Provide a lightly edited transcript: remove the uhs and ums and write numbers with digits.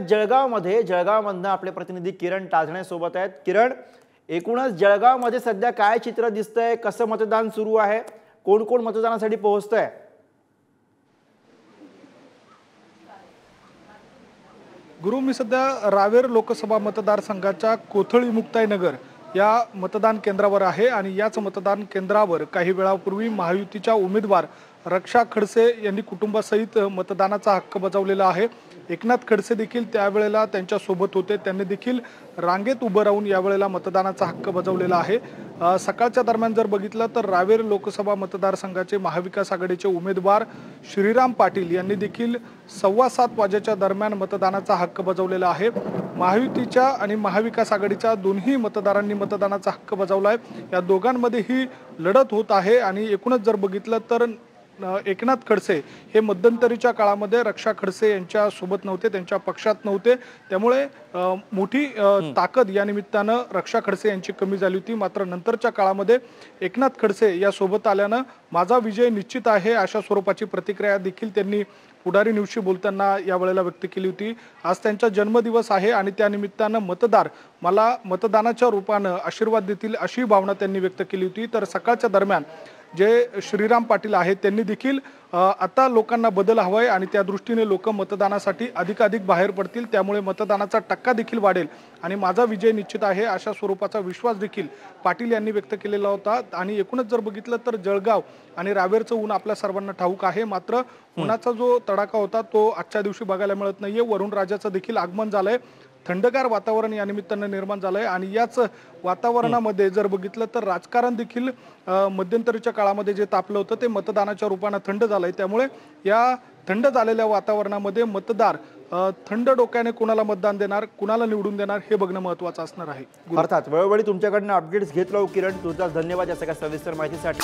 जळगावमधनं आपले प्रतिनिधी किरण टाजणे सोबत आहेत। किरण, एकूणच जळगावमध्ये सध्या काय चित्र दिसतंय, कसं मतदान सुरू आहे, कोण कोण मतदानासाठी पोहोचतंय? गुरु, मी सध्या रावेर लोकसभा मतदारसंघाच्या कोथळी मुक्ताईनगर या मतदान केंद्रावर आहे आणि याच मतदान केंद्रावर काही वेळापूर्वी महायुतीच्या उमेदवार रक्षा खडसे यांनी कुटुंबासहित मतदानाचा हक्क बजावलेला आहे। एकनाथ खडसे देखील त्यावेळेला त्यांच्या सोबत होते, त्यांनी देखील रांगेत उभं राहून यावेळेला मतदानाचा हक्क बजावलेला आहे। सकाळच्या दरम्यान जर बघितलं तर रावेर लोकसभा मतदारसंघाचे महाविकास आघाडीचे उमेदवार श्रीराम पाटील यांनी देखील 7:15 वाजेच्या दरम्यान मतदानाचा हक्क बजावलेला आहे। महायुतीच्या आणि महाविकास आघाडीच्या दोन्ही मतदारांनी मतदानाचा हक्क बजावलाय। या दोघांमध्ये ही लढत होत आहे आणि एकूणच जर बघितलं तर एकनाथ खडसे हे मध्यंतरीच्या काळामध्ये रक्षा खडसे यांच्या सोबत नव्हते, त्यांच्या पक्षात नव्हते, त्यामुळे मोठी ताकद या निमित्तानं रक्षा खडसे यांची कमी झाली होती। मात्र नंतरच्या काळामध्ये एकनाथ खडसे या सोबत आल्यानं माझा विजय निश्चित आहे अशा स्वरूपाची प्रतिक्रिया देखील त्यांनी पुढारी न्यूजशी बोलताना यावेळेला व्यक्त केली होती। आज त्यांचा जन्मदिवस आहे आणि त्या निमित्तानं मतदार मला मतदानाच्या रूपानं आशीर्वाद देतील अशी भावना त्यांनी व्यक्त केली होती। तर सकाळच्या दरम्यान जे श्रीराम पाटील आहेत त्यांनी देखील आता लोकांना बदल हवाय आणि त्या दृष्टीने लोक मतदानासाठी अधिकाधिक बाहेर पडतील, त्यामुळे मतदानाचा टक्का देखील वाढेल आणि माझा विजय निश्चित आहे अशा स्वरूपाचा विश्वास देखील पाटील यांनी व्यक्त केलेला होता। आणि एकूणच जर बघितलं तर जळगाव आणि रावेरचं ऊन आपल्या सर्वांना ठाऊक आहे, मात्र उन्हाचा जो तडाखा होता तो आजच्या दिवशी बघायला मिळत नाहीये। वरुण राजाचं देखील आगमन झालंय, थंडगार वातावरण या निमित्तानं निर्माण झालंय आणि याच वातावरणामध्ये जर बघितलं तर राजकारण देखील मध्यंतरीच्या काळामध्ये जे तापलं होतं ते मतदानाच्या रूपानं थंड झालंय। त्यामुळे या थंड झालेल्या वातावरणामध्ये मतदार थंड डोक्याने कुणाला मतदान देणार, कुणाला निवडून देणार हे बघणं महत्त्वाचं असणार आहे। अर्थात वेळोवेळी तुमच्याकडनं अपडेट्स घेत राहू किरण, तुझा धन्यवाद या सगळ्या सविस्तर माहितीसाठी।